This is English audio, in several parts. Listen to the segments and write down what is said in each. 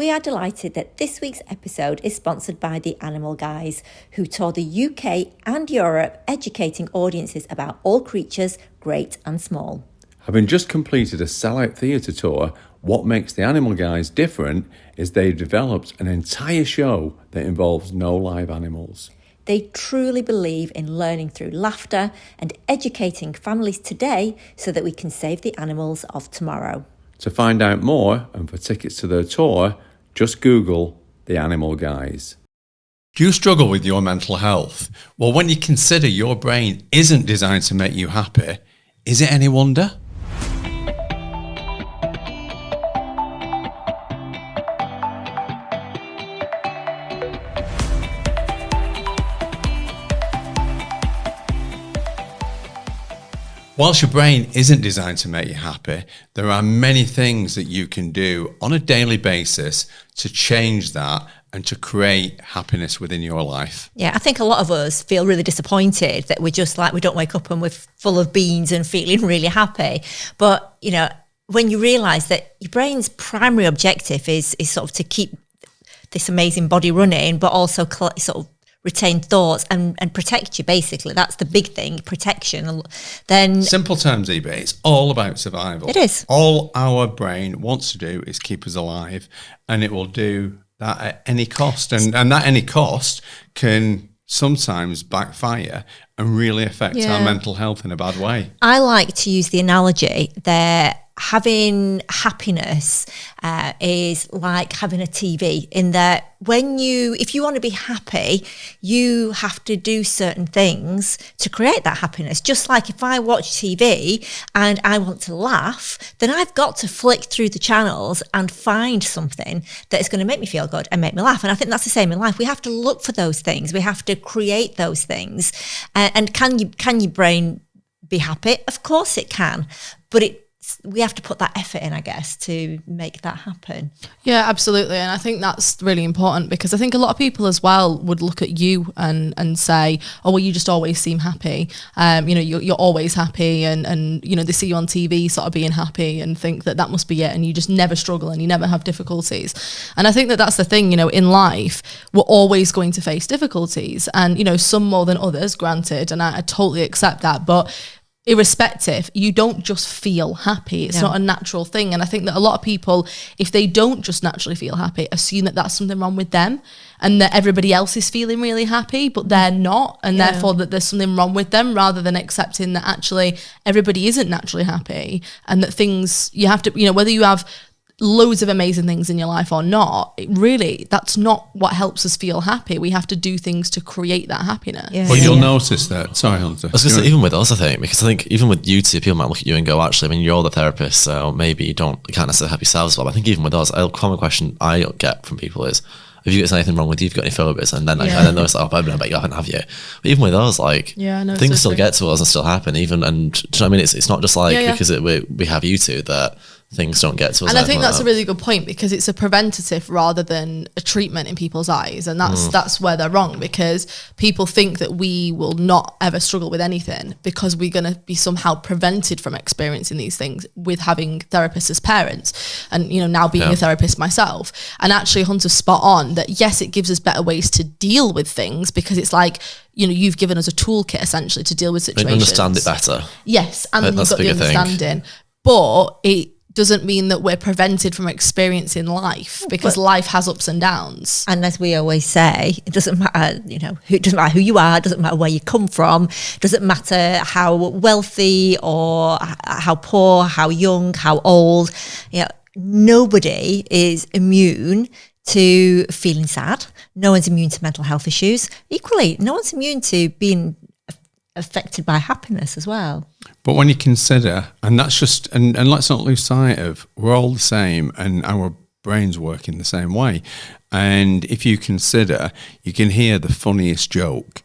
We are delighted that this week's episode is sponsored by the Animal Guys, who tour the UK and Europe educating audiences about all creatures, great and small. Having just completed a sellout theatre tour, what makes the Animal Guys different is they've developed an entire show that involves no live animals. They truly believe in learning through laughter and educating families today so that we can save the animals of tomorrow. To find out more and for tickets to their tour, just Google The Animal Guys. Do you struggle with your mental health? Well, when you consider your brain isn't designed to make you happy, is it any wonder? Whilst your brain isn't designed to make you happy, there are many things that you can do on a daily basis to change that and to create happiness within your life. Yeah, I think a lot of us feel really disappointed that we're just like, we don't wake up and we're full of beans and feeling really happy. But, you know, when you realise that your brain's primary objective is sort of to keep this amazing body running, but also sort of retain thoughts and protect you, basically. That's the big thing, protection. Then, simple terms, eBay, it's all about survival. It is. All our brain wants to do is keep us alive, and it will do that at any cost. And that any cost can sometimes backfire and really affect our mental health in a bad way. I like to use the analogy that having happiness is like having a TV, in that if you want to be happy, you have to do certain things to create that happiness. Just like if I watch TV and I want to laugh, then I've got to flick through the channels and find something that is going to make me feel good and make me laugh. And I think that's the same in life. We have to look for those things. We have to create those things. And can your brain be happy? Of course it can, but we have to put that effort in, I guess, to make that happen. Yeah, absolutely. And I think that's really important, because I think a lot of people as well would look at you and say, oh, well, you just always seem happy. You're always happy, and they see you on TV sort of being happy and think that must be it, and you just never struggle and you never have difficulties. And I think that that's the thing, in life, we're always going to face difficulties, and, some more than others, granted, and I totally accept that, but irrespective, you don't just feel happy. It's not a natural thing. And I think that a lot of people, if they don't just naturally feel happy, assume that that's something wrong with them, and that everybody else is feeling really happy, but they're not, and therefore that there's something wrong with them, rather than accepting that actually everybody isn't naturally happy, and that things, you have to, whether you have loads of amazing things in your life or not, that's not what helps us feel happy. We have to do things to create that happiness. But you'll notice that, sorry Hunter, I was going to say, even with us, I think, because I think even with you two, people might look at you and go, actually, you're the therapist, so maybe you can't necessarily help yourselves. But I think even with us, a common question I get from people is, have you got anything wrong with you? Have you got any phobias? And then I it's like, oh, I bet you haven't, have you? But even with us, things still get to us and still happen. Even, and do you know what I mean? It's not just like because we have you two that things don't get to us. And I think that's a really good point, because it's a preventative rather than a treatment in people's eyes. And that's where they're wrong, because people think that we will not ever struggle with anything because we're going to be somehow prevented from experiencing these things with having therapists as parents, and now being a therapist myself. And actually, Hunter's spot on that, yes, it gives us better ways to deal with things, because it's like, you've given us a toolkit essentially to deal with situations. Understand it better. Yes, and then you've got the understanding. But it doesn't mean that we're prevented from experiencing life, because life has ups and downs. And as we always say, it doesn't matter, it doesn't matter who you are, it doesn't matter where you come from, it doesn't matter how wealthy or how poor, how young, how old. Nobody is immune to feeling sad. No one's immune to mental health issues. Equally, no one's immune to being affected by happiness as well. But when you consider, and that's just, and let's not lose sight of, we're all the same, and our brains work in the same way. And if you consider, you can hear the funniest joke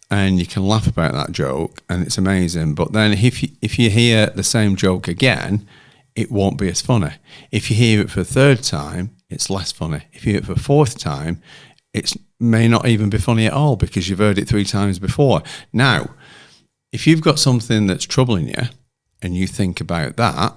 and you can laugh about that joke and it's amazing. But then if you hear the same joke again, it won't be as funny. If you hear it for a third time, it's less funny. If you hear it for a fourth time, it may not even be funny at all, because you've heard it 3 times before. Now, if you've got something that's troubling you and you think about that,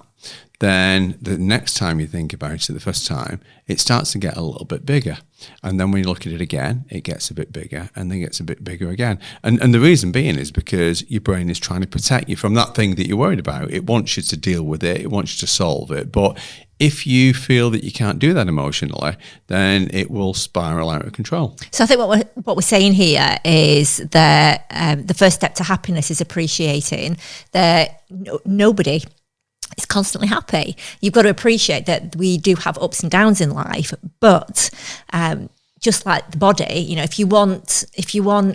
then the next time you think about it, the first time, it starts to get a little bit bigger. And then when you look at it again, it gets a bit bigger and then gets a bit bigger again. And the reason being is because your brain is trying to protect you from that thing that you're worried about. It wants you to deal with it. It wants you to solve it. But if you feel that you can't do that emotionally, then it will spiral out of control. So I think what we're saying here is that the first step to happiness is appreciating that nobody is constantly happy. You've got to appreciate that we do have ups and downs in life, but just like the body, you know, if you want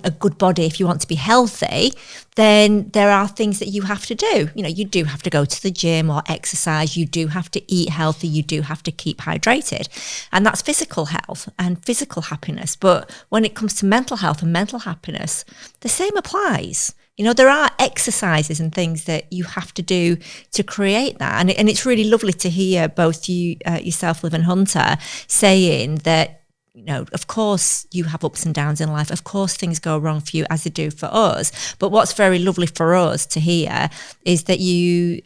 a good body, if you want to be healthy, then there are things that you have to do. You know, you do have to go to the gym or exercise. You do have to eat healthy. You do have to keep hydrated. And that's physical health and physical happiness. But when it comes to mental health and mental happiness, the same applies. You know, there are exercises and things that you have to do to create that. And it's really lovely to hear both you, yourself, Liv and Hunter, saying that, you know, of course you have ups and downs in life. Of course things go wrong for you as they do for us. But what's very lovely for us to hear is that you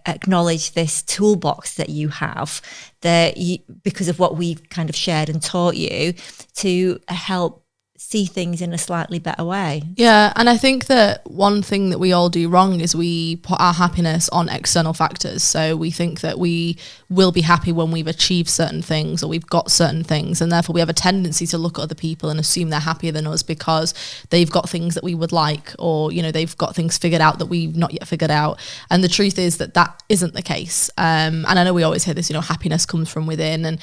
acknowledge this toolbox that you have, that you, because of what we've kind of shared and taught you, to help see things in a slightly better way. Yeah, and I think that one thing that we all do wrong is we put our happiness on external factors. So we think that we will be happy when we've achieved certain things or we've got certain things, and therefore we have a tendency to look at other people and assume they're happier than us because they've got things that we would like, or, you know, they've got things figured out that we've not yet figured out. And the truth is that that isn't the case. And I know we always hear this, you know, happiness comes from within, and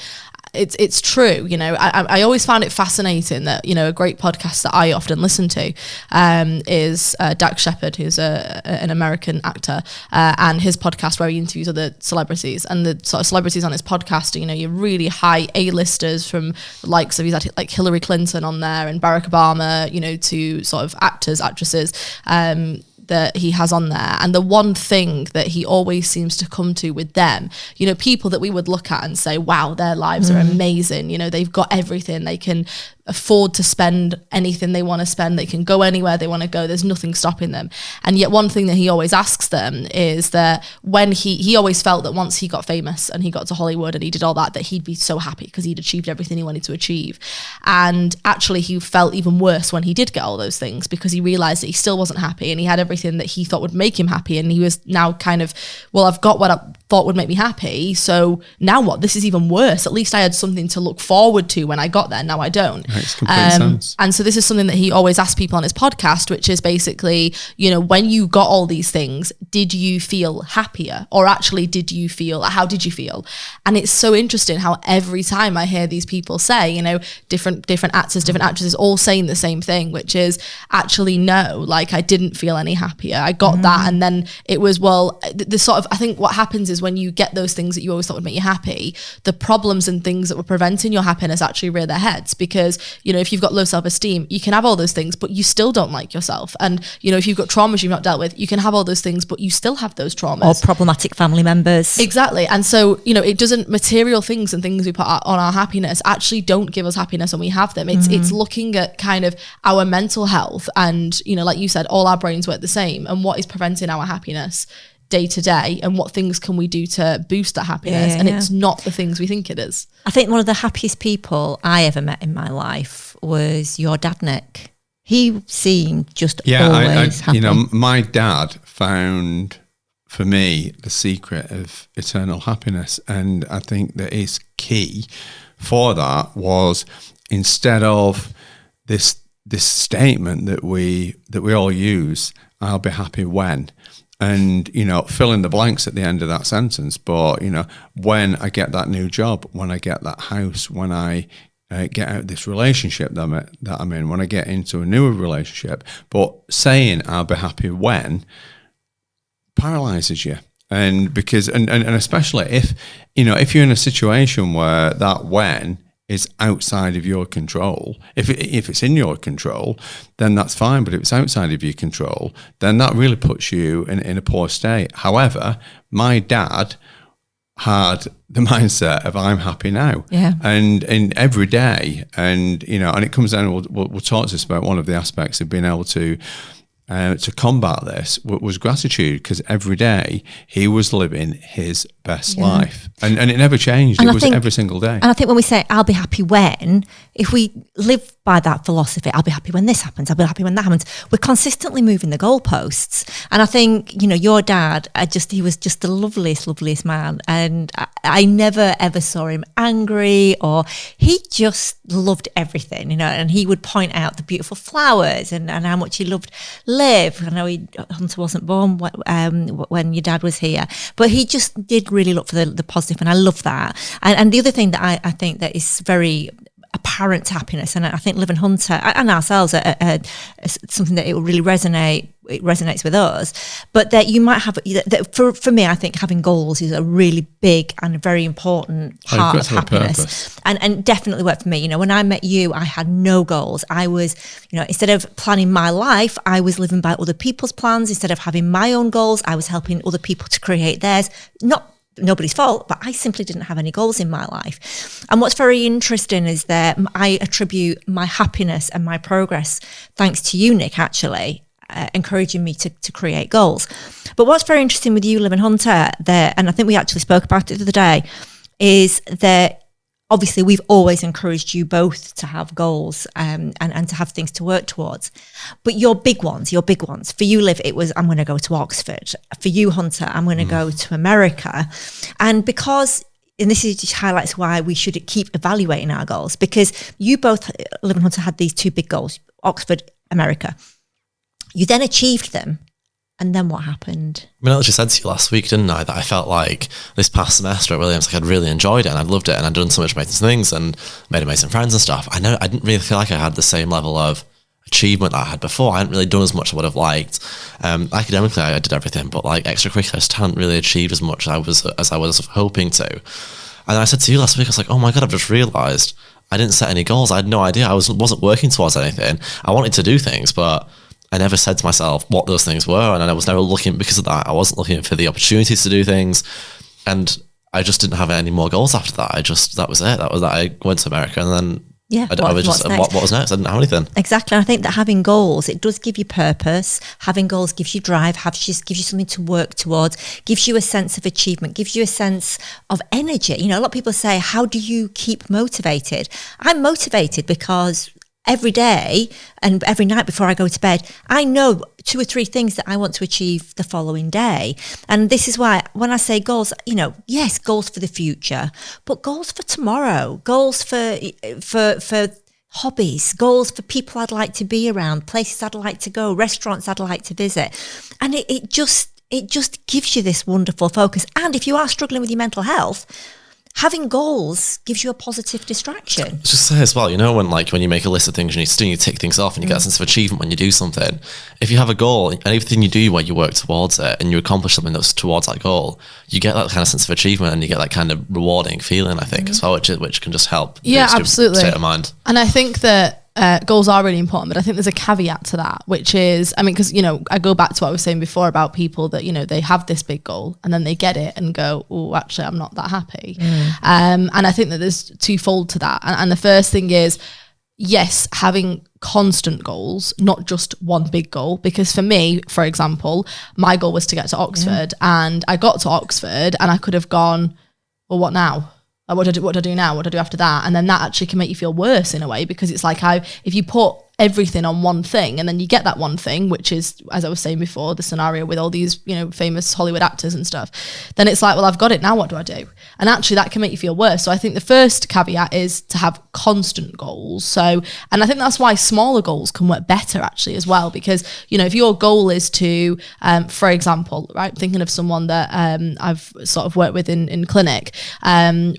it's true. You know, I always found it fascinating that, you know, a great podcast that I often listen to is Dax Shepard, who's an American actor, and his podcast where he interviews other celebrities, and the sort of celebrities on his podcast, you know, you're really high A-listers from the likes of, he's had like Hillary Clinton on there and Barack Obama, you know, to sort of actors, actresses, that he has on there. And the one thing that he always seems to come to with them, you know, people that we would look at and say, wow, their lives are amazing. You know, they've got everything. They can afford to spend anything they want to spend. They can go anywhere they want to go. There's nothing stopping them. And yet one thing that he always asks them is that when he always felt that once he got famous and he got to Hollywood and he did all that he'd be so happy because he'd achieved everything he wanted to achieve. And actually he felt even worse when he did get all those things, because he realized that he still wasn't happy, and he had everything that he thought would make him happy. And he was now kind of, well, I've got what I thought would make me happy. So now what? This is even worse. At least I had something to look forward to when I got there. Now I don't. Makes complete sense. And so this is something that he always asks people on his podcast, which is basically, you know, when you got all these things, did you feel happier? Or actually, how did you feel? And it's so interesting how every time I hear these people say, you know, different actors, different actresses all saying the same thing, which is actually, no, like I didn't feel any happier. I got that. And then it was, well, the sort of, I think what happens is when you get those things that you always thought would make you happy, the problems and things that were preventing your happiness actually rear their heads. Because, you know, if you've got low self-esteem, you can have all those things, but you still don't like yourself. And, you know, if you've got traumas you've not dealt with, you can have all those things, but you still have those traumas. Or problematic family members. Exactly. And so, you know, it doesn't, material things and things we put on our happiness actually don't give us happiness when we have them. It's looking at kind of our mental health and, you know, like you said, all our brains work the same, and what is preventing our happiness day to day, and what things can we do to boost that happiness. It's not the things we think it is. I think one of the happiest people I ever met in my life was your dad, Nick. He seemed just always happy. You know, my dad found for me the secret of eternal happiness, and I think that his key for that was, instead of this statement that we all use, I'll be happy when, and, you know, fill in the blanks at the end of that sentence. But, you know, when I get that new job, when I get that house, when I get out of this relationship that I'm in, when I get into a newer relationship. But saying I'll be happy when paralyzes you. And because, and especially if, you know, if you're in a situation where that when is outside of your control. If it's in your control, then that's fine. But if it's outside of your control, then that really puts you in a poor state. However, my dad had the mindset of I'm happy now, and every day, and, you know, and it comes down. We'll talk to us about one of the aspects of being able to to combat this was gratitude, because every day he was living his best life, and it never changed. It was every single day. And I think when we say I'll be happy when, if we live by that philosophy, I'll be happy when this happens, I'll be happy when that happens, we're consistently moving the goalposts. And I think, you know, your dad, he was just the loveliest man, and I never ever saw him angry, or he just loved everything, you know, and he would point out the beautiful flowers and how much he loved Liv. I know Hunter wasn't born when your dad was here, but he just did really look for the positive, and I love that. And the other thing that I think that is very apparent to happiness, and I think Liv and Hunter and ourselves are something that it will really resonates with us, but that you might have that for me, I think having goals is a really big and very important part of happiness, and definitely worked for me. You know, when I met you, I had no goals. I was, you know, instead of planning my life, I was living by other people's plans. Instead of having my own goals, I was helping other people to create theirs. Nobody's fault, but I simply didn't have any goals in my life. And what's very interesting is that I attribute my happiness and my progress thanks to you, Nick, actually, encouraging me to create goals. But what's very interesting with you, Liv and Hunter, and I think we actually spoke about it the other day, is that obviously we've always encouraged you both to have goals and to have things to work towards. But your big ones. For you, Liv, it was, I'm going to go to Oxford. For you, Hunter, I'm going to go to America. And this just highlights why we should keep evaluating our goals, because you both, Liv and Hunter, had these two big goals, Oxford, America. You then achieved them. And then what happened? I mean, I literally said to you last week, didn't I, that I felt like this past semester at Williams, like I'd really enjoyed it and I'd loved it and I'd done so much amazing things and made amazing friends and stuff. I didn't really feel like I had the same level of achievement that I had before. I hadn't really done as much as I would have liked. Academically, I did everything, but like extracurricular, I just hadn't really achieved as much as I was hoping to. And I said to you last week, I was like, oh my God, I've just realised I didn't set any goals. I had no idea. I wasn't working towards anything. I wanted to do things, but I never said to myself what those things were, and I was never looking, because of that, I wasn't looking for the opportunities to do things, and I just didn't have any more goals after that. That was it. That was that. I went to America, and then what was next? I didn't have anything. Exactly. I think that having goals, it does give you purpose. Having goals gives you drive, gives you something to work towards, gives you a sense of achievement, gives you a sense of energy. You know, a lot of people say, how do you keep motivated? I'm motivated because every day and every night before I go to bed, I know 2 or 3 things that I want to achieve the following day. And this is why when I say goals, you know, yes, goals for the future, but goals for tomorrow, goals for hobbies, goals for people I'd like to be around, places I'd like to go, restaurants I'd like to visit. And it just gives you this wonderful focus. And if you are struggling with your mental health, having goals gives you a positive distraction. Just say as well, you know, when you make a list of things you need to do, you tick things off and you get a sense of achievement when you do something. If you have a goal and everything you do where you work towards it and you accomplish something that's towards that goal, you get that kind of sense of achievement and you get that kind of rewarding feeling, I think, as well, which can just help. Yeah, absolutely. State of mind. And I think that goals are really important, but I think there's a caveat to that, which is, I mean, because, you know, I go back to what I was saying before about people that, you know, they have this big goal and then they get it and go, oh, actually, I'm not that happy. And I think that there's twofold to that. And the first thing is, yes, having constant goals, not just one big goal. Because for me, for example, my goal was to get to Oxford, and I got to Oxford and I could have gone, well, what now? Like, what do I do now? What do I do after that? And then that actually can make you feel worse in a way, because it's like if you put everything on one thing and then you get that one thing, which is, as I was saying before, the scenario with all these, you know, famous Hollywood actors and stuff, then it's like, well, I've got it now, what do I do? And actually that can make you feel worse. So I think the first caveat is to have constant goals. So, and I think that's why smaller goals can work better actually as well, because, you know, if your goal is to, for example, right, thinking of someone that I've sort of worked with in clinic,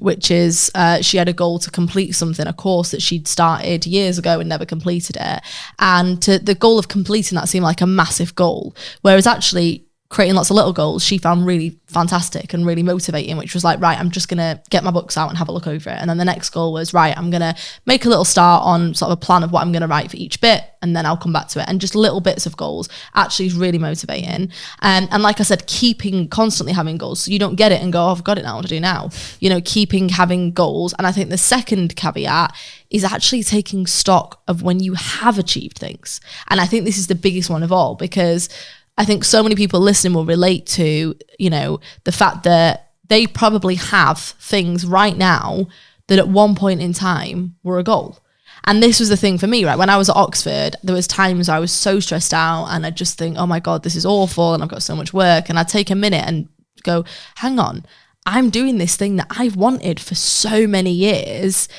which is she had a goal to complete something, a course that she'd started years ago and never completed it. And the goal of completing that seemed like a massive goal, whereas actually creating lots of little goals, she found really fantastic and really motivating, which was like, right, I'm just going to get my books out and have a look over it. And then the next goal was, right, I'm going to make a little start on sort of a plan of what I'm going to write for each bit, and then I'll come back to it. And just little bits of goals actually is really motivating. And like I said, constantly having goals, so you don't get it and go, oh, I've got it now, what do I do now? You know, having goals. And I think the second caveat is actually taking stock of when you have achieved things. And I think this is the biggest one of all, because I think so many people listening will relate to, you know, the fact that they probably have things right now that at one point in time were a goal. And this was the thing for me, right? When I was at Oxford, there was times I was so stressed out and I'd just think, oh my God, this is awful and I've got so much work. And I'd take a minute and go, hang on, I'm doing this thing that I've wanted for so many years,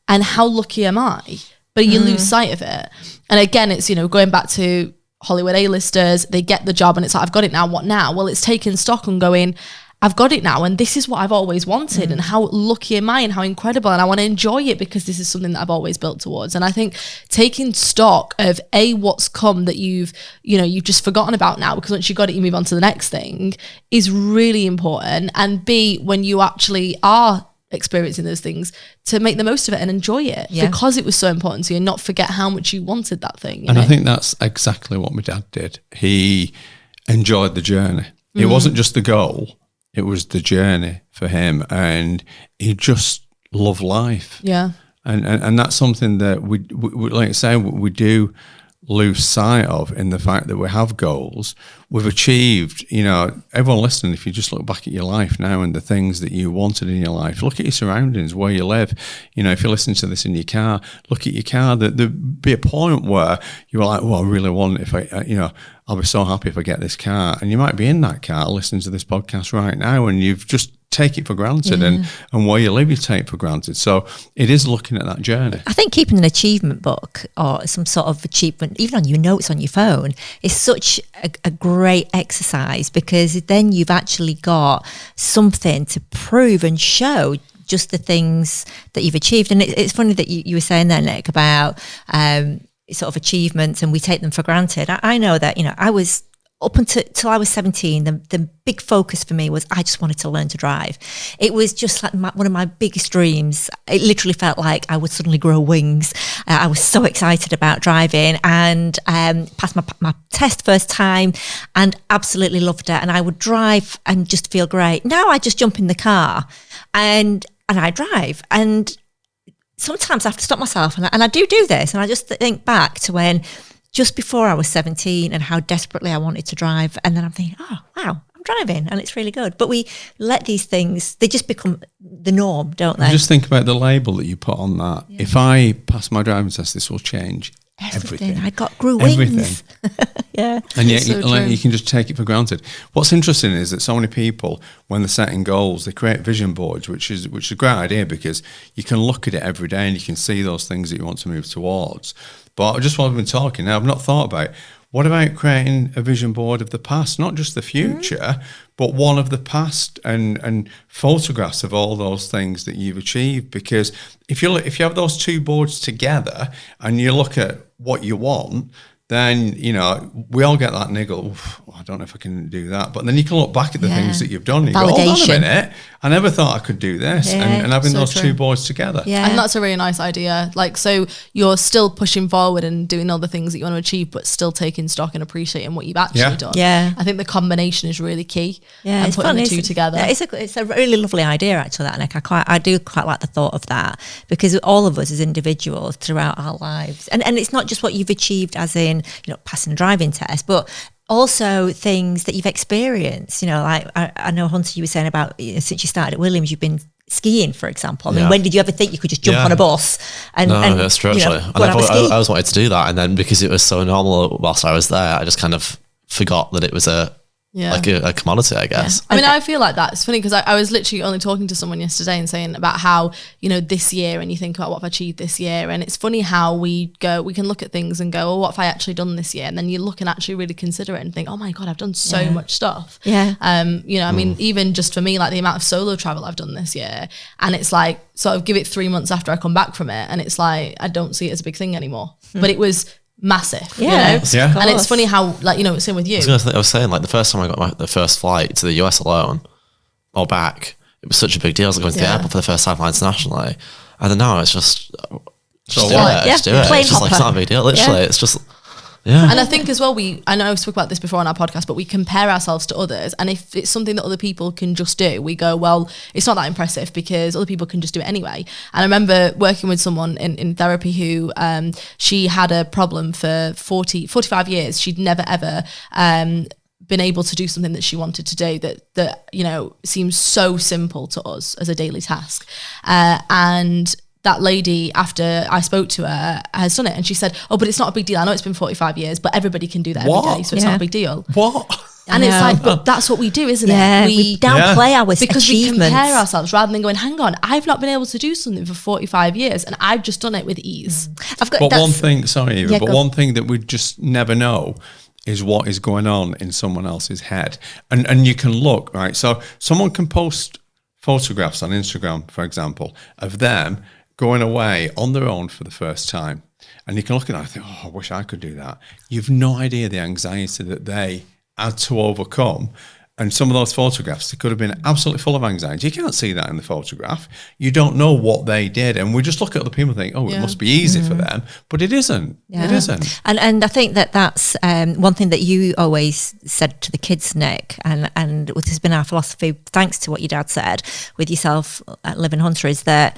and how lucky am I? But you lose sight of it. And again, it's, you know, going back to Hollywood A-listers, they get the job and it's like, I've got it now, what now? Well, it's taking stock and going, I've got it now, and this is what I've always wanted, and how lucky am I, and how incredible, and I want to enjoy it because this is something that I've always built towards. And I think taking stock of what's come that you've just forgotten about now, because once you got it, you move on to the next thing, is really important. And B, when you actually are experiencing those things, to make the most of it and enjoy it, because it was so important to you, and not forget how much you wanted that thing. And I think that's exactly what my dad did. He enjoyed the journey. It wasn't just the goal, it was the journey for him, and he just loved life. Yeah. And that's something that we like I say, we do lose sight of, in the fact that we have goals. We've achieved, you know, everyone listening, if you just look back at your life now and the things that you wanted in your life, look at your surroundings, where you live. You know, if you're listening to this in your car, look at your car. There'd be a point where you were like, oh, I really want, if I'll be so happy if I get this car. And you might be in that car listening to this podcast right now, and you've just take it for granted, and where you live you take for granted. So it is looking at that journey. I think keeping an achievement book or some sort of achievement, even on your notes on your phone, is such a great exercise, because then you've actually got something to prove and show just the things that you've achieved. And it's funny that you were saying there, Nick, about sort of achievements, and we take them for granted. I know that, you know, I was up until I was 17, the big focus for me was I just wanted to learn to drive. It was just like one of my biggest dreams. It literally felt like I would suddenly grow wings. I was so excited about driving, and passed my test first time and absolutely loved it. And I would drive and just feel great. Now I just jump in the car and I drive. And sometimes I have to stop myself, and I do this. And I just think back to when, just before I was 17, and how desperately I wanted to drive. And then I'm thinking, oh, wow, I'm driving and it's really good. But we let these things, they just become the norm, don't they? Just think about the label that you put on that. Yeah. If I pass my driving test, this will change everything. I grew wings. Everything. Yeah. And yet you can just take it for granted. What's interesting is that so many people, when they're setting goals, they create vision boards, which is a great idea, because you can look at it every day and you can see those things that you want to move towards. But just while I've been talking now, I've not thought about, what about creating a vision board of the past, not just the future, but one of the past, and photographs of all those things that you've achieved? Because if you have those two boards together and you look at what you want, then, you know, we all get that niggle. I don't know if I can do that. But then you can look back at the things that you've done and you go, hold on a minute, I never thought I could do this. Yeah, and having those two boards together. Yeah. And that's a really nice idea. Like, so you're still pushing forward and doing all the things that you want to achieve, but still taking stock and appreciating what you've actually done. Yeah. I think the combination is really key. Yeah. And putting the two together. Yeah, it's a really lovely idea, actually, that, Nick. I do quite like the thought of that, because all of us as individuals throughout our lives, and it's not just what you've achieved as in, you know, passing a driving test, but also things that you've experienced. You know, like I know, Hunter, you were saying about, you know, since you started at Williams, you've been skiing, for example. I mean, when did you ever think you could just jump on a bus and that's true, actually. And I always wanted to do that, and then because it was so normal whilst I was there, I just kind of forgot that it was like a commodity, I guess. Yeah. I mean, I feel like that. It's funny because I was literally only talking to someone yesterday and saying about how, you know, this year, and you think about what I've achieved this year, and it's funny how we can look at things and go, oh, what have I actually done this year? And then you look and actually really consider it and think, oh my God, I've done so much stuff. Yeah. You know, I mean, even just for me, like the amount of solo travel I've done this year, and it's like, sort of give it 3 months after I come back from it, and it's like, I don't see it as a big thing anymore. But it was massive, Yeah. you know? Yeah. And it's funny how, like, you know, same with you. I was saying, like, the first time I got the first flight to the US alone or back, it was such a big deal. I was going to the airport for the first time internationally. And then now it's just do it. Just do it. Plane It's just like, it's not a big deal. Literally, it's just, And I think as well, I know I've spoke about this before on our podcast, but we compare ourselves to others. And if it's something that other people can just do, we go, well, it's not that impressive because other people can just do it anyway. And I remember working with someone in therapy who, she had a problem for 45 years. She'd never ever, been able to do something that she wanted to do that, you know, seems so simple to us as a daily task. And that lady, after I spoke to her, has done it. And she said, oh, but it's not a big deal. I know it's been 45 years, but everybody can do that every day. So it's not a big deal. What? And it's like, but that's what we do, isn't Yeah, it? we downplay our because achievements. we compare ourselves rather than going, hang on, I've not been able to do something for 45 years and I've just done it with ease. But one thing, sorry, Eva, but go. one thing that we just never know is what is going on in someone else's head. And you can look, right? So someone can post photographs on Instagram, for example, of them going away on their own for the first time. And you can look at that and think, oh, I wish I could do that. You've no idea the anxiety that they had to overcome. And some of those photographs, they could have been absolutely full of anxiety. You can't see that in the photograph. You don't know what they did. And we just look at other people and think, oh, it must be easy for them. But it isn't. Yeah. It isn't. And I think that's one thing that you always said to the kids, Nick, and this has been our philosophy, thanks to what your dad said with yourself at Liv Hunter, is that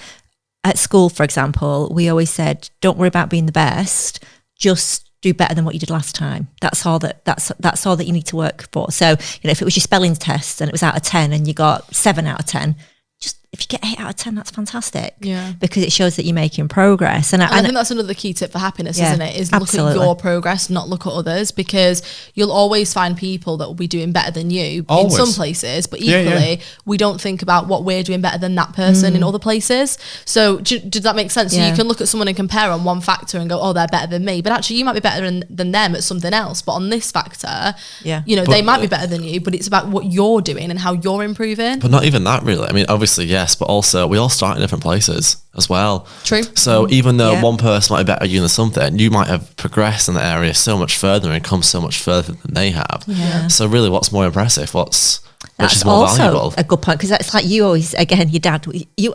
at school, for example, we always said, don't worry about being the best, just do better than what you did last time. That's all that you need to work for. So, you know, if it was your spelling test and it was out of 10 and you got 7 out of 10, just if you get 8 out of 10, that's fantastic. Yeah. Because it shows that you're making progress. And I think that's another key tip for happiness, isn't it? Is absolutely. look at your progress, not look at others, because you'll always find people that will be doing better than you Always. in some places, but equally we don't think about what we're doing better than that person in other places. So did that make sense? So you can look at someone and compare on one factor and go, oh, they're better than me, but actually you might be better than them at something else. But on this factor, you know, they might be better than you, but it's about what you're doing and how you're improving. But not even that, really. I mean, obviously, yes, but also we all start in different places as well. True. So even though one person might be better at you than something, you might have progressed in the area so much further and come so much further than they have. Yeah. So really, what's more impressive? Which That's is more also valuable? a good point, because that's like you always, again, your dad,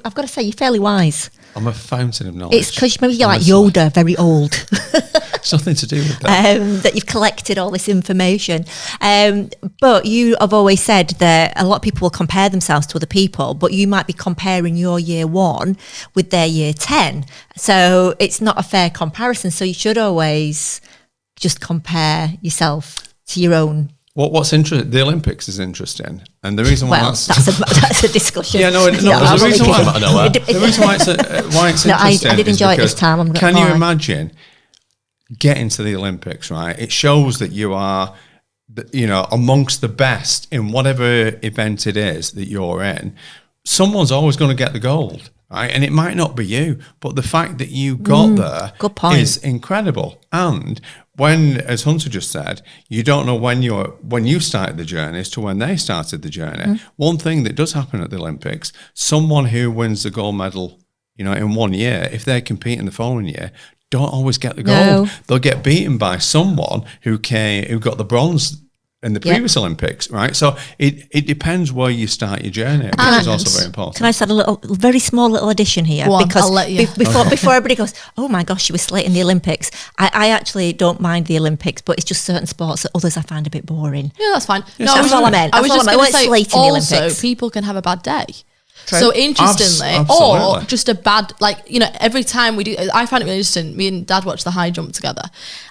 I've got to say, you're fairly wise. I'm a fountain of knowledge. It's because maybe you're like Honestly. Yoda, very old. It's nothing to do with that. That you've collected all this information. But you have always said that a lot of people will compare themselves to other people, but you might be comparing your year 1 with their year 10. So it's not a fair comparison. So you should always just compare yourself to your own. What's interesting? The Olympics is interesting, and the reason why That's a discussion. Yeah, no, there's a reason why. The reason why it's No, interesting. I did is enjoy it because this time, I'm not can gonna you lie. imagine getting to the Olympics? Right, it shows that you are, you know, amongst the best in whatever event it is that you're in. Someone's always going to get the gold. Right? And it might not be you, but the fact that you got there good point. is incredible. And when, as Hunter just said, you don't know when you started the journey as to when they started the journey. One thing that does happen at the Olympics, someone who wins the gold medal, you know, in 1 year, if they compete in the following year, don't always get the gold. No. They'll get beaten by someone who got the bronze in the previous Olympics, right? So it depends where you start your journey, which is also very important. Can I just add a very small little addition here? Go on, because I'll let you. before everybody goes, oh my gosh, she was slating the Olympics. I actually don't mind the Olympics, but it's just certain sports that others I find a bit boring. Yeah, that's fine. Yes, that's all I meant. I was That's just all I going to meant. say, Slating the also, Olympics. people can have a bad day. True. So interestingly, or Absolutely. just a bad, like, you know, every time we do, I find it really interesting. Me and Dad watched the high jump together,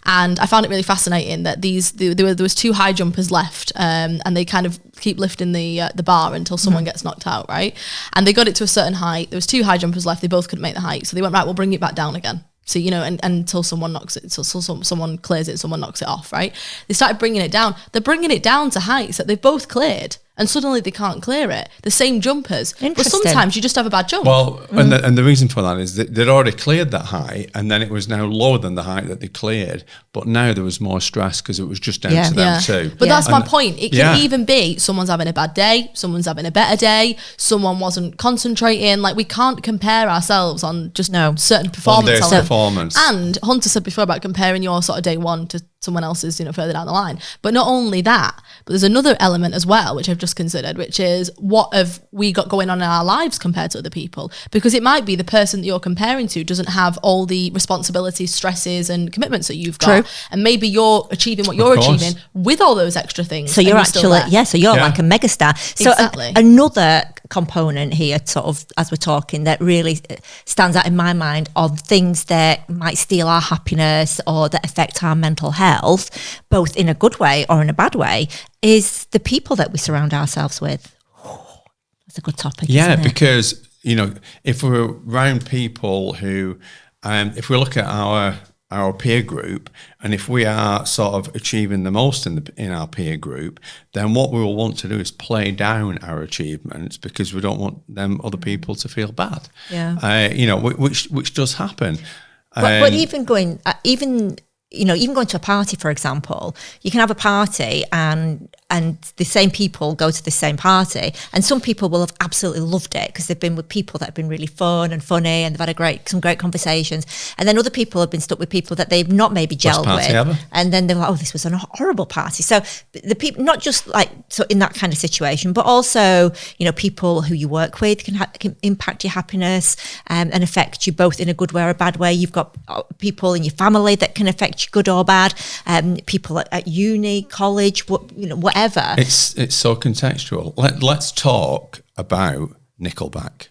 and I found it really fascinating that there was 2 high jumpers left, and they kind of keep lifting the bar until someone gets knocked out, right? And they got it to a certain height. There was 2 high jumpers left. They both couldn't make the height, so they went, right, we'll bring it back down again. So, you know, and until someone knocks it, so someone clears it, someone knocks it off, right? They started bringing it down. They're bringing it down to heights that they've both cleared. and suddenly they can't clear it. The same jumpers. But Interesting. sometimes you just have a bad jump. Well, and the reason for that is that they'd already cleared that height, and then it was now lower than the height that they cleared. But now there was more stress because it was just down to them too. But that's my And- point. It can even be someone's having a bad day, someone's having a better day, someone wasn't concentrating. Like, we can't compare ourselves on just certain performance. One day's performance. And Hunter said before about comparing your sort of day one to someone else's, further down the line. But not only that, but there's another element as well, which I've just considered, which is what have we got going on in our lives compared to other people? Because it might be the person that you're comparing to doesn't have all the responsibilities, stresses and commitments that you've got. True. And maybe you're achieving what you're achieving with all those extra things. So you're and still actually, there. so you're like a megastar. So Exactly. Another component here, sort of, as we're talking, that really stands out in my mind of things that might steal our happiness or that affect our mental health, both in a good way or in a bad way, is the people that we surround ourselves with. That's a good topic. Yeah, isn't it? because, if we're around people who, if we look at our peer group, and if we are sort of achieving the most in our peer group, then what we will want to do is play down our achievements because we don't want them other people to feel bad. Yeah. Which does happen. But even going to a party, for example, you can have a party and the same people go to the same party, and some people will have absolutely loved it because they've been with people that have been really fun and funny and they've had some great conversations, and then other people have been stuck with people that they've not maybe gelled with, ever. and then they're like, oh, this was a horrible party. So the people, not just like so in that kind of situation, but also people who you work with can impact your happiness and affect you both in a good way or a bad way. You've got people in your family that can affect you good or bad, people at uni, college, whatever. It's so contextual. Let's talk about Nickelback.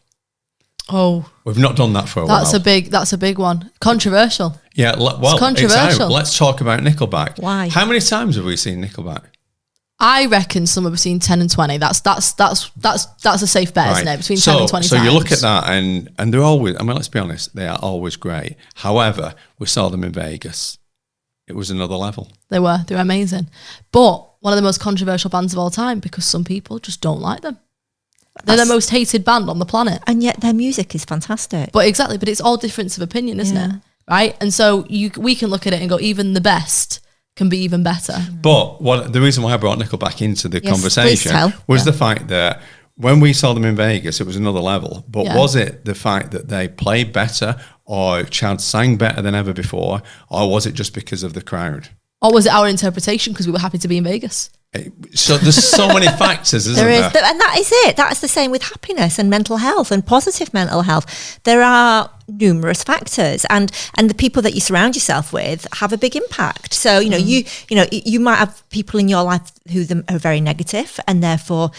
Oh, We've not done that for a while. That's a big one. Controversial. Yeah, it's controversial. out. Let's talk about Nickelback. Why? How many times have we seen Nickelback? I reckon somewhere between 10 and 20. That's a safe bet, isn't it? Between 10 and 20 so times. you look at that and they're always, let's be honest, they are always great. However, we saw them in Vegas. It was another level. They were amazing. But one of the most controversial bands of all time because some people just don't like them. They're the most hated band on the planet. And yet their music is fantastic. But it's all difference of opinion, isn't it? Right? And so we can look at it and go, even the best can be even better. But the reason why I brought Nickelback into the Yes, conversation please tell. was the fact that when we saw them in Vegas, it was another level. But was it the fact that they played better or Chad sang better than ever before, or was it just because of the crowd? Or was it our interpretation because we were happy to be in Vegas? So there's so many factors, isn't there? And that is it. That's the same with happiness and mental health and positive mental health. There are numerous factors, and the people that you surround yourself with have a big impact. So you might have people in your life who are very negative, and therefore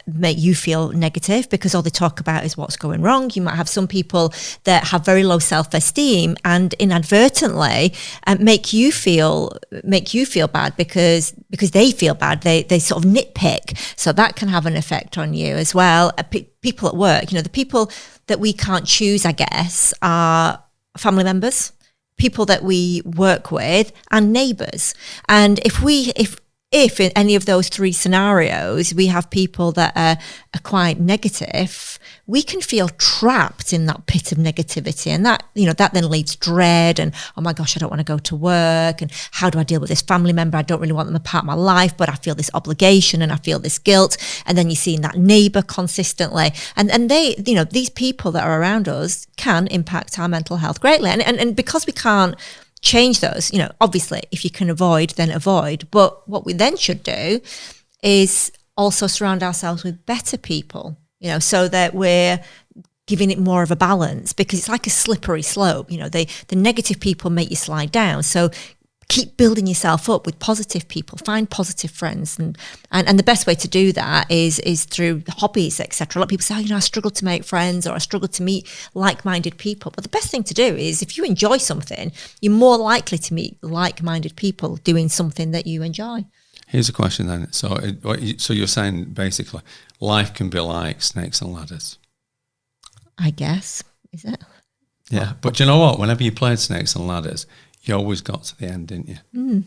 make you feel negative because all they talk about is what's going wrong. You might have some people that have very low self-esteem and inadvertently make you feel bad because they feel bad. They sort of nitpick, so that can have an effect on you as well. People at work, the people that we can't choose, I guess, are family members, people that we work with, and neighbours. And if in any of those three scenarios we have people that are quite negative, we can feel trapped in that pit of negativity, and that then leads dread and, oh my gosh, I don't want to go to work, and how do I deal with this family member? I don't really want them a part of my life, but I feel this obligation and I feel this guilt. And then you're seeing that neighbour consistently, and they, these people that are around us can impact our mental health greatly, and because we can't change those, obviously if you can avoid, then avoid. But what we then should do is also surround ourselves with better people, so that we're giving it more of a balance, because it's like a slippery slope. The negative people make you slide down. So keep building yourself up with positive people, find positive friends. And the best way to do that is through hobbies, etc. A lot of people say, I struggle to make friends, or I struggle to meet like-minded people. But the best thing to do is, if you enjoy something, you're more likely to meet like-minded people doing something that you enjoy. Here's a question then. So you're saying basically life can be like snakes and ladders. I guess, is it? Yeah, but do you know what? Whenever you played snakes and ladders, you always got to the end, didn't you?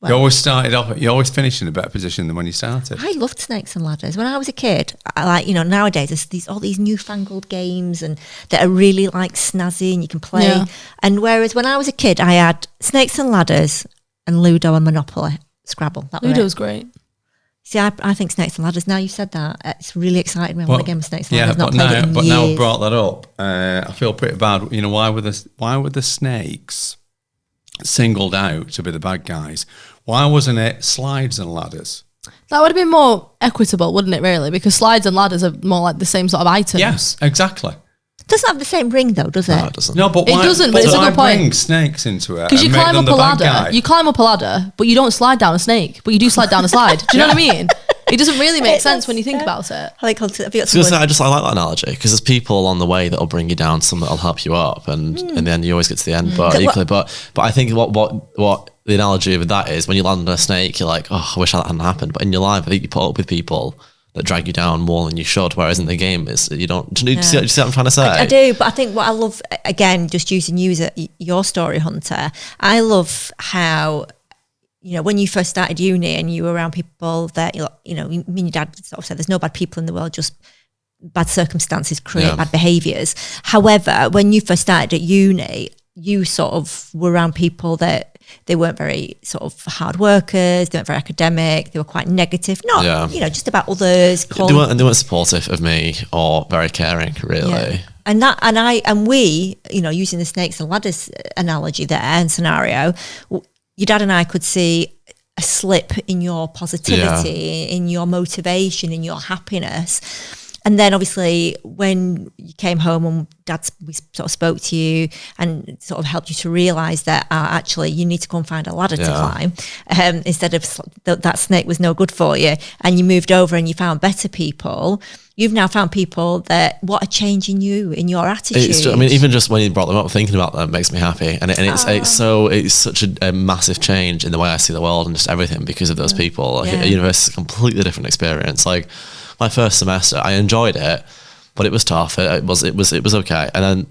You always started off. You always finished in a better position than when you started. I loved Snakes and Ladders when I was a kid. I like, nowadays there's all these newfangled games and that are really like snazzy and you can play. Yeah. And whereas when I was a kid, I had Snakes and Ladders and Ludo and Monopoly, Scrabble. That Ludo it. was great. See, I think Snakes and Ladders. Now you've said that, it's really exciting me. I want a game of Snakes and Ladders. Yeah, Not played it in but years. now I've brought that up. I feel pretty bad. Why were the snakes singled out to be the bad guys? Why wasn't it Slides and Ladders? That would have been more equitable, wouldn't it, really? Because slides and ladders are more like the same sort of items. Yes, exactly. It doesn't have the same ring though, does it? No, it doesn't. No, but It why, doesn't, but it's a good point. bring snakes into it? Because you and make climb them up a the bad ladder. guy? You climb up a ladder, but you don't slide down a snake. But you do slide down a slide. Do you know what I mean? It doesn't really make sense when you think about it. I like have you got I was some gonna say, words? I like that analogy because there's people along the way that'll bring you down, some that'll help you up, and in the end you always get to the end. But equally, but I think what the analogy of that is when you land on a snake, you're like, oh, I wish that hadn't happened. But in your life, I think you put up with people that drag you down more than you should. Whereas in the game, is you don't. Do you see what I'm trying to say? I do, but I think what I love, again, just using you as your story, Hunter, I love how, when you first started uni and you were around people that, me and your dad sort of said there's no bad people in the world, just bad circumstances create bad behaviours. However, when you first started at uni, you sort of were around people that they weren't very sort of hard workers, they weren't very academic, they were quite negative, just about others. They weren't supportive of me or very caring, really. Yeah. And we, using the Snakes and Ladders analogy there and scenario, your dad and I could see a slip in your positivity, in your motivation, in your happiness. And then obviously when you came home and we sort of spoke to you and sort of helped you to realise that actually you need to go and find a ladder to climb instead of that snake was no good for you, and you moved over and you found better people. You've now found people that what a change in you, in your attitude. Even just when you brought them up, thinking about them makes me happy, and it's such a massive change in the way I see the world and just everything because of those people. Like, at university, it's a completely different experience. Like my first semester, I enjoyed it, but it was tough. It was okay, and then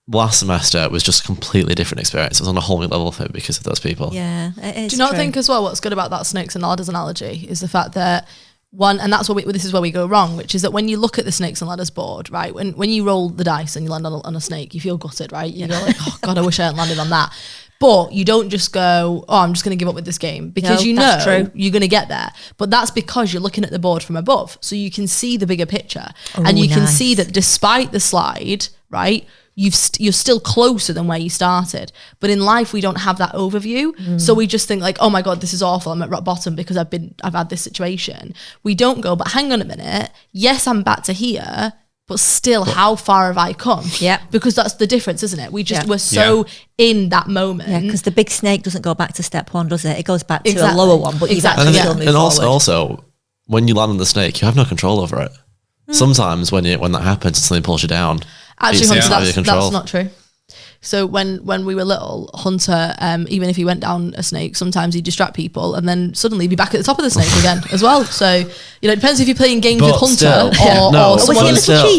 last semester it was just a completely different experience. It was on a whole new level for me because of those people. Yeah, it is. Do you not true. think as well what's good about that snakes and ladders analogy is the fact that and that's this is where we go wrong, which is that when you look at the snakes and ladders board, right, when you roll the dice and you land on a snake, you feel gutted, right? You go like, oh God, I wish I hadn't landed on that. But you don't just go, oh, I'm just going to give up with this game, because that's true. you're going to get there. But that's because you're looking at the board from above. So you can see the bigger picture. And you can see that despite the slide, right, you're still closer than where you started. But in life, we don't have that overview. So we just think like, oh my God, this is awful. I'm at rock bottom because I've had this situation. We don't go, but hang on a minute. Yes, I'm back to here, but still, how far have I come? Yeah. Because that's the difference, isn't it? We're so in that moment. Yeah, because the big snake doesn't go back to step one, does it? It goes back to a lower one, but you've actually still moved forward. And also, when you land on the snake, you have no control over it. Sometimes when that happens, something pulls you down. Actually, Hunter, that's not true. So when we were little, Hunter, even if he went down a snake, sometimes he'd distract people and then suddenly be back at the top of the snake again as well. So, it depends if you're playing games with Hunter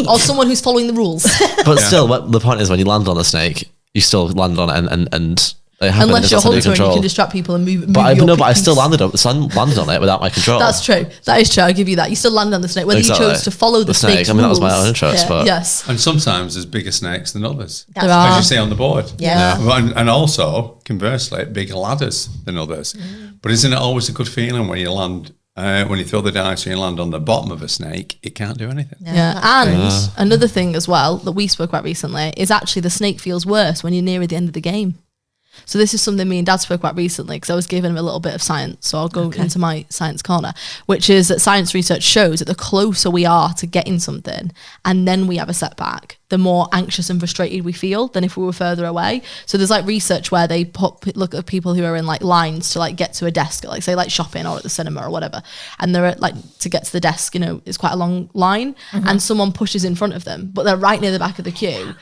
or someone who's following the rules. But still, the point is when you land on the snake, you still land on it and it happens. Unless you're Hunter and you can distract people and move but I still landed on it without my control. That's true. That is true. I'll give you that. You still landed on the snake, whether you chose to follow the snake's snake. That was rules. my own choice. But yes. And sometimes there's bigger snakes than others, There are. as you see on the board. Yeah. And also, conversely, bigger ladders than others. But isn't it always a good feeling when you land, when you throw the dice and you land on the bottom of a snake, it can't do anything. Yeah. And another thing as well that we spoke about recently is actually the snake feels worse when you're nearer the end of the game. So this is something me and Dad spoke about recently because I was giving him a little bit of science. So I'll go into my science corner, which is that science research shows that the closer we are to getting something and then we have a setback, the more anxious and frustrated we feel than if we were further away. So there's like research where they look at people who are in like lines to like get to a desk, like say like shopping or at the cinema or whatever. And they're at, like to get to the desk, it's quite a long line and someone pushes in front of them, but they're right near the back of the queue.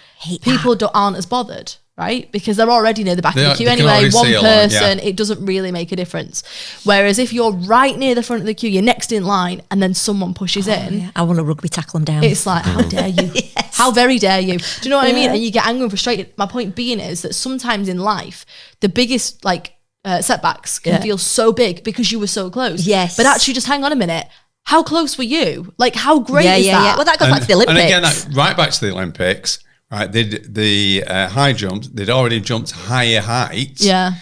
People aren't as bothered. Right? Because they're already near the back of the queue anyway. One person, it doesn't really make a difference. Whereas if you're right near the front of the queue, you're next in line and then someone pushes in. Yeah. I want to rugby tackle them down. It's like, how dare you? Yes. How very dare you? Do you know what I mean? And you get angry and frustrated. My point being is that sometimes in life, the biggest like setbacks can feel so big because you were so close. Yes. But actually just hang on a minute. How close were you? Like, how great is that? Yeah. Well, that goes back to the Olympics. And again, right back to the Olympics, right? The high jumps, they'd already jumped higher heights. Yeah.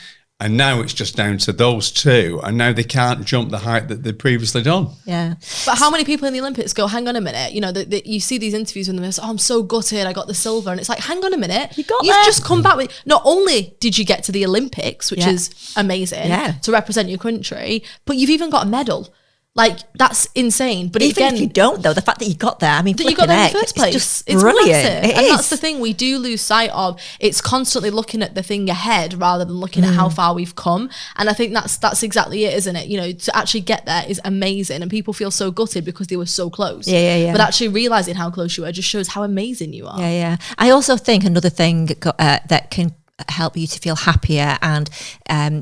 And now it's just down to those two. And now they can't jump the height that they'd previously done. Yeah. But how many people in the Olympics go, hang on a minute, you know, you see these interviews with them, and say, oh, I'm so gutted, I got the silver. And it's like, hang on a minute. You've just come back with, not only did you get to the Olympics, which is amazing to represent your country, but you've even got a medal. Like, that's insane. But even again, if you don't, though, the fact that you got there, I mean, that you got there in the first place, it's brilliant. Massive. And that's the thing we do lose sight of. It's constantly looking at the thing ahead rather than looking at how far we've come. And I think that's exactly it, isn't it? You know, to actually get there is amazing, and people feel so gutted because they were so close. Yeah. But actually realizing how close you were just shows how amazing you are. Yeah. I also think another thing that can help you to feel happier and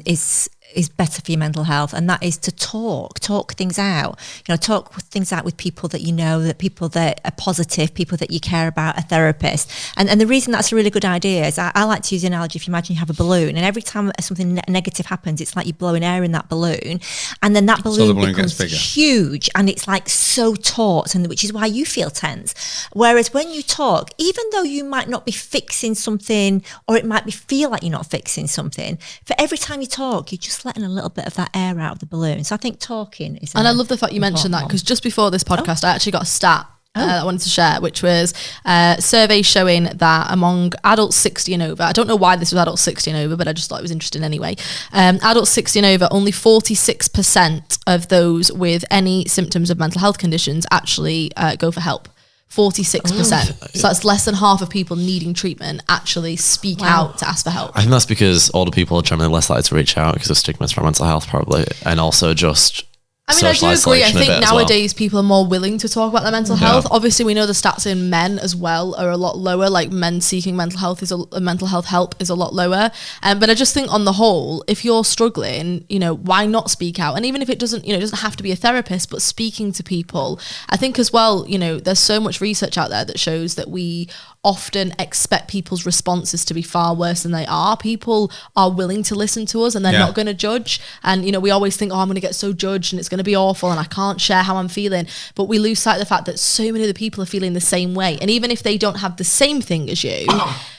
is better for your mental health, and that is to talk things out. You know, talk things out with people that you know, that people that are positive, people that you care about, a therapist. And the reason that's a really good idea is I like to use the analogy, if you imagine you have a balloon, and every time something negative happens, it's like you're blowing air in that balloon, and then that balloon becomes huge, and it's like so taut, and which is why you feel tense. Whereas when you talk, even though you might not be fixing something, or it might feel like you're not fixing something, for every time you talk, you're just letting a little bit of that air out of the balloon. So I think talking is, and I love the fact you mentioned that, because just before this podcast, I actually got a stat that I wanted to share, which was a survey showing that among adults 60 and over, I don't know why this was adults 60 and over, but I just thought it was interesting anyway. Adults 60 and over, only 46% of those with any symptoms of mental health conditions actually go for help. 46%. So that's less than half of people needing treatment actually speak out to ask for help. I think that's because older people are generally less likely to reach out because of stigmas from mental health, probably, and also just I mean, I do agree. I think nowadays people are more willing to talk about their mental health. Obviously, we know the stats in men as well are a lot lower. Like, men seeking mental health mental health help is a lot lower. But I just think on the whole, if you're struggling, you know, why not speak out? And even if it doesn't, you know, it doesn't have to be a therapist, but speaking to people. I think as well, you know, there's so much research out there that shows that we often expect people's responses to be far worse than they are. People are willing to listen to us, and they're not going to judge. And, you know, we always think, oh, I'm going to get so judged and it's going to be awful and I can't share how I'm feeling. But we lose sight of the fact that so many of the people are feeling the same way. And even if they don't have the same thing as you,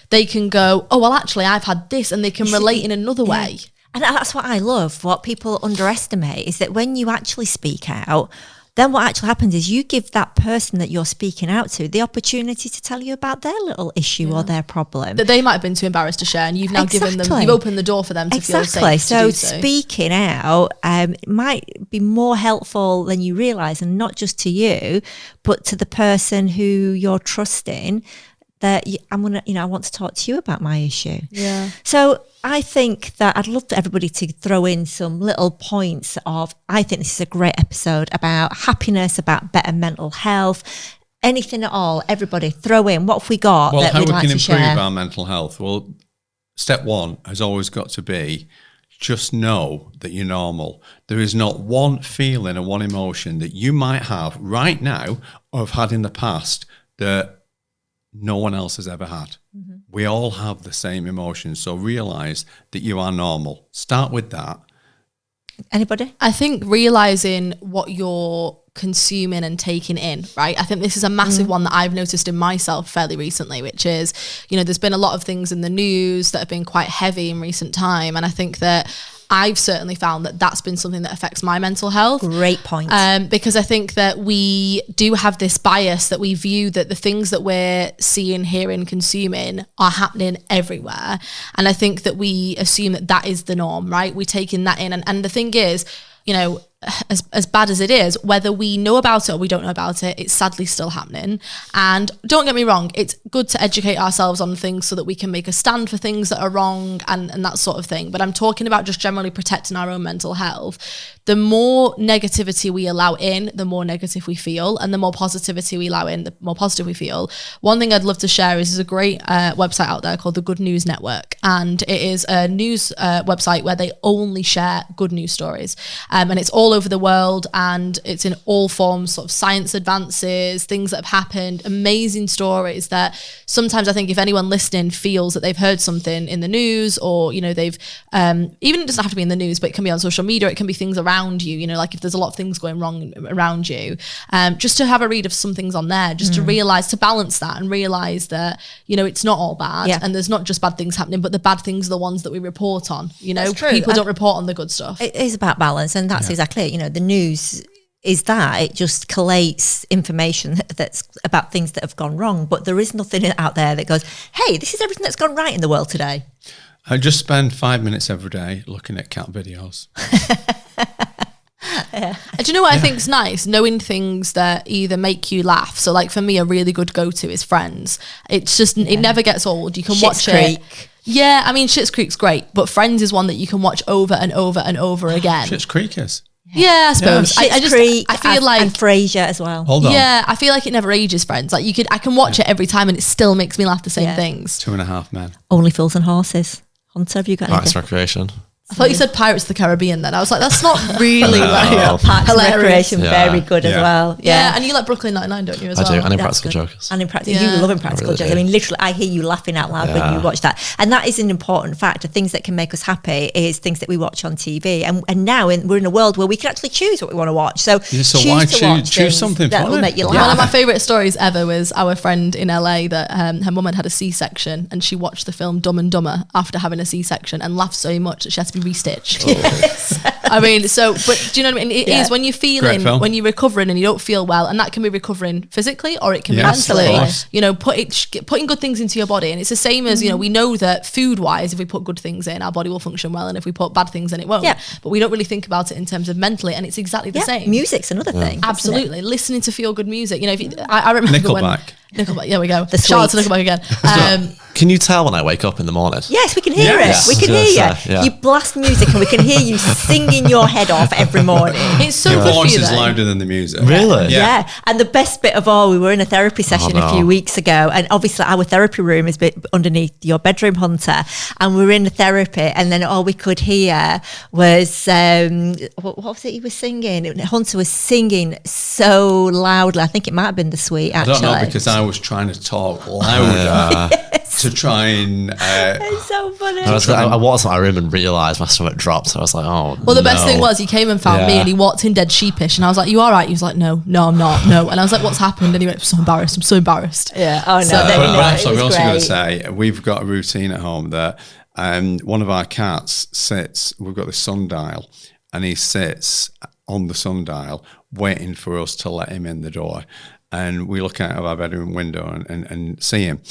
they can go, oh, well, actually, I've had this, and they can relate in another way. And that's what I love. What people underestimate is that when you actually speak out, then what actually happens is you give that person that you're speaking out to the opportunity to tell you about their little issue or their problem that they might have been too embarrassed to share, and you've now given them, you've opened the door for them to feel safe. So speaking out might be more helpful than you realise, and not just to you, but to the person who you're trusting. That I want to talk to you about my issue. Yeah. So I think that I'd love for everybody to throw in some little points of, I think this is a great episode about happiness, about better mental health, anything at all. Everybody throw in, what have we got that we'd like to share? How we can improve our mental health? Well, step one has always got to be, just know that you're normal. There is not one feeling or one emotion that you might have right now or have had in the past that no one else has ever had. Mm-hmm. We all have the same emotions. So realize that you are normal. Start with that. Anybody? I think realizing what you're consuming and taking in, right? I think this is a massive one that I've noticed in myself fairly recently, which is, you know, there's been a lot of things in the news that have been quite heavy in recent time. And I think that I've certainly found that that's been something that affects my mental health. Great point. Because I think that we do have this bias that we view that the things that we're seeing, hearing, consuming are happening everywhere. And I think that we assume that that is the norm, right? We're taking that in. And the thing is, you know, as bad as it is, whether we know about it or we don't know about it, it's sadly still happening. And don't get me wrong, it's good to educate ourselves on things so that we can make a stand for things that are wrong and that sort of thing. But I'm talking about just generally protecting our own mental health. The more negativity we allow in, the more negative we feel, and the more positivity we allow in, the more positive we feel. One thing I'd love to share is there's a great website out there called the Good News Network, and it is a news website where they only share good news stories, and it's all all over the world, and it's in all forms, sort of science advances, things that have happened, amazing stories that sometimes I think if anyone listening feels that they've heard something in the news, or, you know, they've, even it doesn't have to be in the news, but it can be on social media, it can be things around you, you know, like if there's a lot of things going wrong around you, just to have a read of some things on there, just to realise, to balance that and realise that, you know, it's not all bad, and there's not just bad things happening, but the bad things are the ones that we report on, you know. People don't report on the good stuff. It is about balance, and that's exactly it. You know, the news is that it just collates information that's about things that have gone wrong, but there is nothing out there that goes, hey, this is everything that's gone right in the world today. I just spend 5 minutes every day looking at cat videos. Do you know what I think's nice? Knowing things that either make you laugh. So like for me, a really good go-to is Friends. It's just, it never gets old. You can watch it. Yeah, I mean, Schitt's Creek's great, but Friends is one that you can watch over and over and over again. Schitt's Creek is. Yeah, I suppose. I feel like, and Frasier as well. Hold on. Yeah, I feel like it never ages, Friends. Like I can watch it every time and it still makes me laugh the same things. 2.5 Men. Only Fools and Horses. Hunter, have you got Parks anything? and Recreation. I thought you said Pirates of the Caribbean then. I was like, that's not really Parks and hilarious. Recreation, very good as well. Yeah, and you like Brooklyn Nine-Nine, don't you, as I well? do, and That's Impractical Jokers. And Impractical, Yeah. you love Impractical really Jokers. do. I mean, literally, I hear you laughing out loud when you watch that. And that is an important factor. Things that can make us happy is things that we watch on TV. And now we're in a world where we can actually choose what we want to watch. So, why to watch choose things something that will funny? make you One of laugh. my favourite stories ever was our friend in LA that her mum had had a C-section, and she watched the film Dumb and Dumber after having a C-section and laughed so much that she had to be restitched. I mean, but do you know what I mean? It is when you're feeling, when you're recovering and you don't feel well, and that can be recovering physically or it can be mentally, you know, putting good things into your body. And it's the same as, you know, we know that food wise, if we put good things in, our body will function well. And if we put bad things in, it won't. But we don't really think about it in terms of mentally. And it's exactly the same. Music's another thing. Absolutely. Listening to feel good music. You know, I remember Nickelback. Nickelback, there we go. The Shout out to Sweets. Nickelback again. Can you tell when I wake up in the morning? Yes, we can hear Yes. it. We can I was hear gonna you. say, yeah. You blast music and we can hear you singing your head off every morning. It's so Your good for voice you is though. louder than the music. Really? Yeah. And the best bit of all, we were in a therapy session a few weeks ago, and obviously our therapy room is underneath your bedroom, Hunter, and we were in the therapy, and then all we could hear was what was it he was singing? Hunter was singing so loudly. I think it might have been The Sweet, actually. I don't know, because I was trying to talk louder to try and It's so funny. I walked in my room and realised my stomach dropped. I was like, oh, Well, the best thing was he came and found me and he walked in dead sheepish and I was like, you all right? He was like, no, I'm not, no. And I was like, what's happened? And he went, I'm so embarrassed. Yeah. Oh, no. So- but no, actually, it we're was also going great. to say we've got a routine at home that one of our cats sits. We've got the sundial, and he sits on the sundial waiting for us to let him in the door. And we look out of our bedroom window and see him.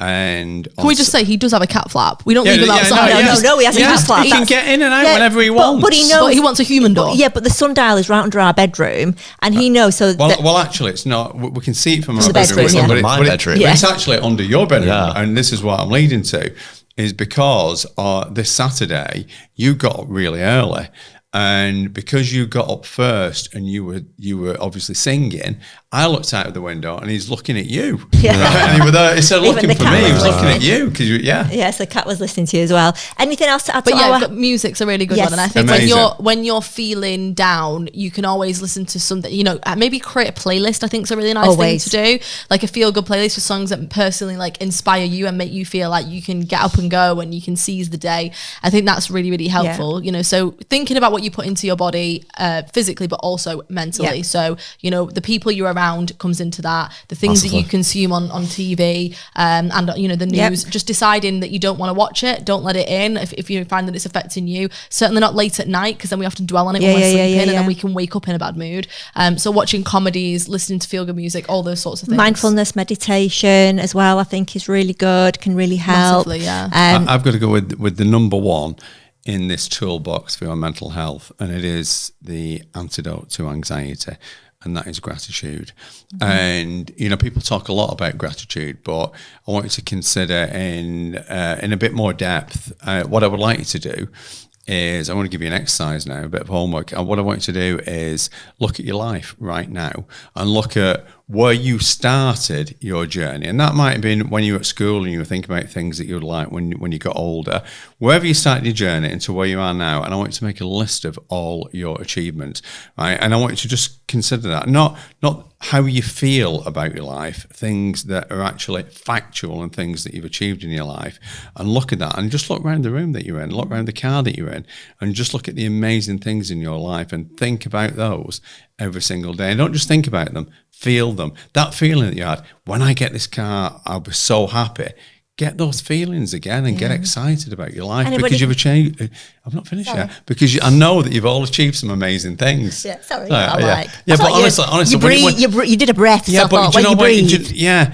And Can we just say he does have a cat flap? We don't leave him outside. No, he has a cat flap. He can get in and out Yeah, whenever he but- wants. but he knows- But he wants a human door. Yeah, but the sundial is right under our bedroom, and he knows. So Well, actually, it's not. We can see it from our the bedroom. bedroom, yeah. but My bedroom. but Yeah. it's actually under your bedroom. Yeah. And this is what I'm leading to, is because this Saturday you got up really early. And because you got up first and you were obviously singing, I looked out of the window and he's looking at you. Yeah. And he was there, instead of Even looking the for cat me, he was was looking at listening. you because Yes, the cat was listening to you as well. Anything else to add But to yeah, our... but music's a really good Yes. one, and I think Amazing. when you're feeling down, you can always listen to something. You know, maybe create a playlist. I think is a really nice Always. thing to do, like a feel good playlist with songs that personally like inspire you and make you feel like you can get up and go and you can seize the day. I think that's really really helpful. You know, so thinking about what you put into your body physically, but also mentally. Yeah. So you know, the people you're around comes into that. The things that you Massively. consume on TV and you know the news. Just deciding that you don't want to watch it, don't let it in if you find that it's affecting you. Certainly not late at night, because then we often dwell on it when we're sleeping and then we can wake up in a bad mood. So watching comedies, listening to feel good music, all those sorts of things. Mindfulness meditation as well, I think is really good, can really help. Massively, yeah. I've got to go with the number one in this toolbox for your mental health, and it is the antidote to anxiety, and that is gratitude. Mm-hmm. And you know, people talk a lot about gratitude, but I want you to consider in a bit more depth. What I would like you to do is, I want to give you an exercise now, a bit of homework. And what I want you to do is look at your life right now and look at where you started your journey. And that might have been when you were at school and you were thinking about things that you would like when you got older. Wherever you started your journey into where you are now, and I want you to make a list of all your achievements, right? And I want you to just consider that, not how you feel about your life, things that are actually factual and things that you've achieved in your life, and look at that and just look around the room that you're in, look around the car that you're in, and just look at the amazing things in your life and think about those every single day. And don't just think about them, feel them. That feeling that you had, when I get this car, I'll be so happy. Get those feelings again and get excited about your life because you've achieved. I've not finished yet because I know that you've all achieved some amazing things. Yeah, sorry. But honestly, you did a breath. Yeah, so but when you breathe,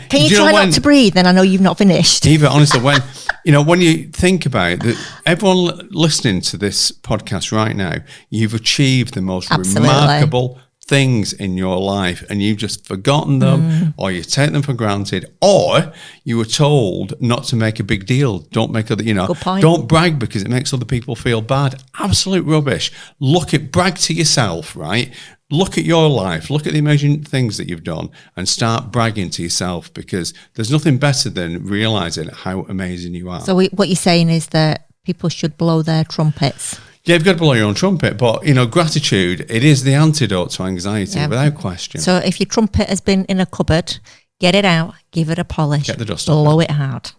can you try not to breathe? Then I know you've not finished. Eva, honestly, when you think about that, everyone listening to this podcast right now, you've achieved the most remarkable things in your life, and you've just forgotten them, or you take them for granted, or you were told not to make a big deal. Don't make other, don't brag because it makes other people feel bad. Absolute rubbish. Brag to yourself, right? Look at your life, look at the amazing things that you've done, and start bragging to yourself, because there's nothing better than realizing how amazing you are. So what you're saying is that people should blow their trumpets. Yeah, you've got to blow your own trumpet, but gratitude, it is the antidote to anxiety, without question. So if your trumpet has been in a cupboard, get it out, give it a polish, get the dust blow it hard.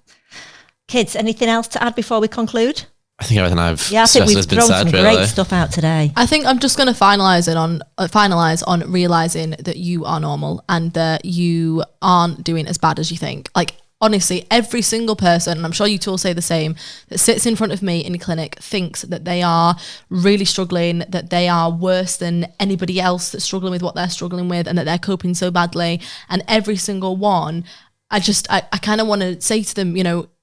Kids, anything else to add before we conclude? I think everything I think we've thrown some great stuff out today. I think I'm just going to finalise on realising that you are normal and that you aren't doing as bad as you think. Like, honestly, every single person, and I'm sure you two will say the same, that sits in front of me in a clinic thinks that they are really struggling, that they are worse than anybody else that's struggling with what they're struggling with, and that they're coping so badly. And every single one, I kind of want to say to them,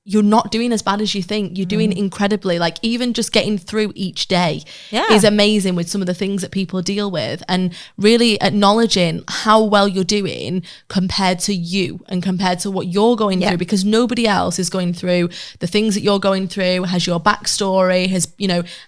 you're not doing as bad as you think. You're doing incredibly. Like, even just getting through each day is amazing with some of the things that people deal with, and really acknowledging how well you're doing compared to you and compared to what you're going through, because nobody else is going through the things that you're going through, has your backstory, has,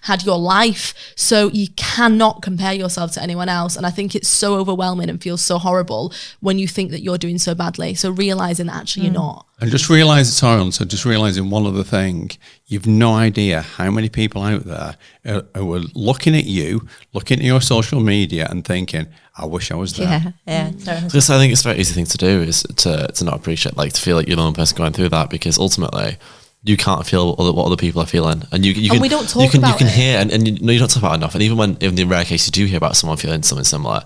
had your life. So you cannot compare yourself to anyone else. And I think it's so overwhelming and feels so horrible when you think that you're doing so badly. So realizing that actually you're not. And just realise it's on. So just realising one other thing, you've no idea how many people out there who are looking at you, looking at your social media and thinking, I wish I was there. Yeah. Because I think it's a very easy thing to do is to not appreciate, to feel like you're the only person going through that, because ultimately you can't feel what other people are feeling, and you can, we don't talk about you can it. hear, and you don't talk about it enough. And even when, in the rare case you do hear about someone feeling something similar,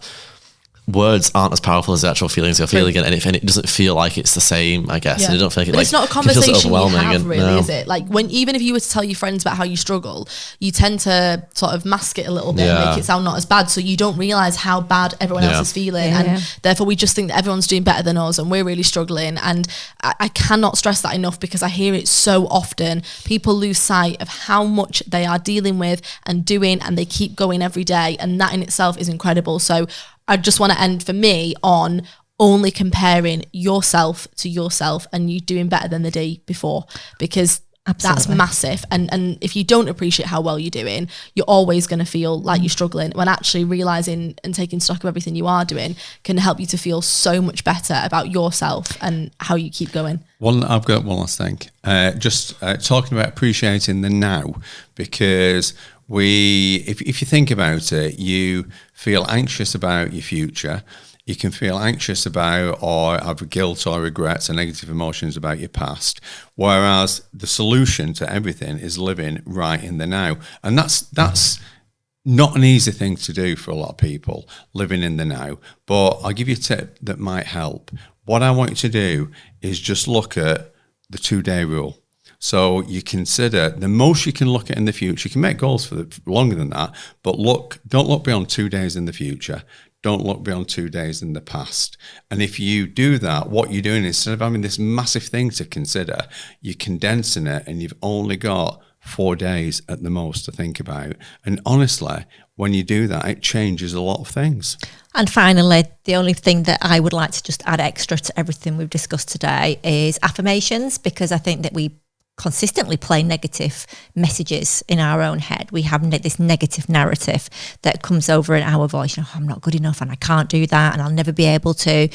words aren't as powerful as the actual feelings you're feeling, and it doesn't feel like it's the same, I guess. And I don't feel like it's not a conversation you have, really, is it? Like, even if you were to tell your friends about how you struggle, you tend to sort of mask it a little bit, and make it sound not as bad, so you don't realise how bad everyone else is feeling, and therefore we just think that everyone's doing better than us and we're really struggling. And I cannot stress that enough, because I hear it so often. People lose sight of how much they are dealing with and doing, and they keep going every day, and that in itself is incredible. So I just want to end for me on only comparing yourself to yourself and you doing better than the day before, because that's massive. And if you don't appreciate how well you're doing, you're always going to feel like you're struggling, when actually realising and taking stock of everything you are doing can help you to feel so much better about yourself and how you keep going. I've got one last thing. Talking about appreciating the now, because if you think about it, you feel anxious about your future. You can feel anxious about or have guilt or regrets and negative emotions about your past. Whereas the solution to everything is living right in the now. And that's not an easy thing to do for a lot of people, living in the now. But I'll give you a tip that might help. What I want you to do is just look at the 2-day rule. So you consider the most you can look at in the future. You can make goals for longer than that, but don't look beyond 2 days in the future. Don't look beyond 2 days in the past. And if you do that, what you're doing, instead of having this massive thing to consider, you're condensing it, and you've only got 4 days at the most to think about. And honestly, when you do that, it changes a lot of things. And finally, the only thing that I would like to just add extra to everything we've discussed today is affirmations, because I think that we consistently play negative messages in our own head. We have this negative narrative that comes over in our voice. I'm not good enough and I can't do that and I'll never be able to.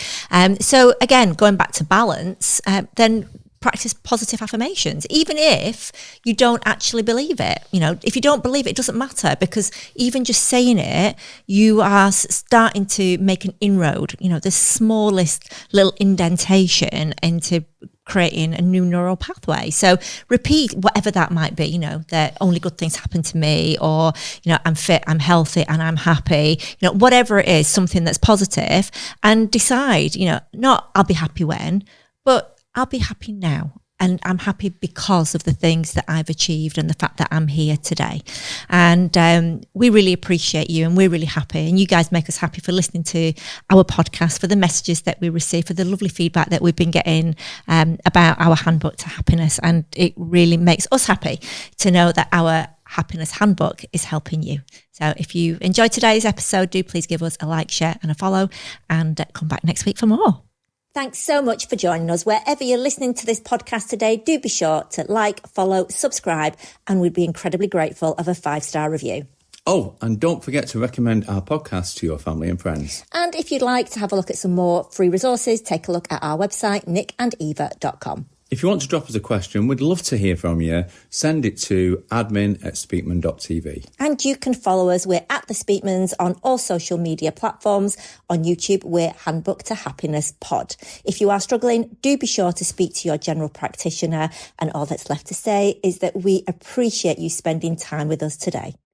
So again, going back to balance, then practice positive affirmations, even if you don't actually believe it. If you don't believe it, it doesn't matter, because even just saying it, you are starting to make an inroad, the smallest little indentation into creating a new neural pathway. So repeat whatever that might be, that only good things happen to me, or, I'm fit, I'm healthy, and I'm happy, whatever it is, something that's positive, and decide, not I'll be happy when, but I'll be happy now. And I'm happy because of the things that I've achieved and the fact that I'm here today. And we really appreciate you, and we're really happy. And you guys make us happy for listening to our podcast, for the messages that we receive, for the lovely feedback that we've been getting about our handbook to happiness. And it really makes us happy to know that our happiness handbook is helping you. So if you enjoyed today's episode, do please give us a like, share and a follow, and come back next week for more. Thanks so much for joining us. Wherever you're listening to this podcast today, do be sure to like, follow, subscribe, and we'd be incredibly grateful of a 5-star review. Oh, and don't forget to recommend our podcast to your family and friends. And if you'd like to have a look at some more free resources, take a look at our website, nickandeva.com. If you want to drop us a question, we'd love to hear from you. Send it to admin@speakman.tv. And you can follow us. We're at the Speakmans on all social media platforms. On YouTube, we're Handbook to Happiness Pod. If you are struggling, do be sure to speak to your general practitioner. And all that's left to say is that we appreciate you spending time with us today.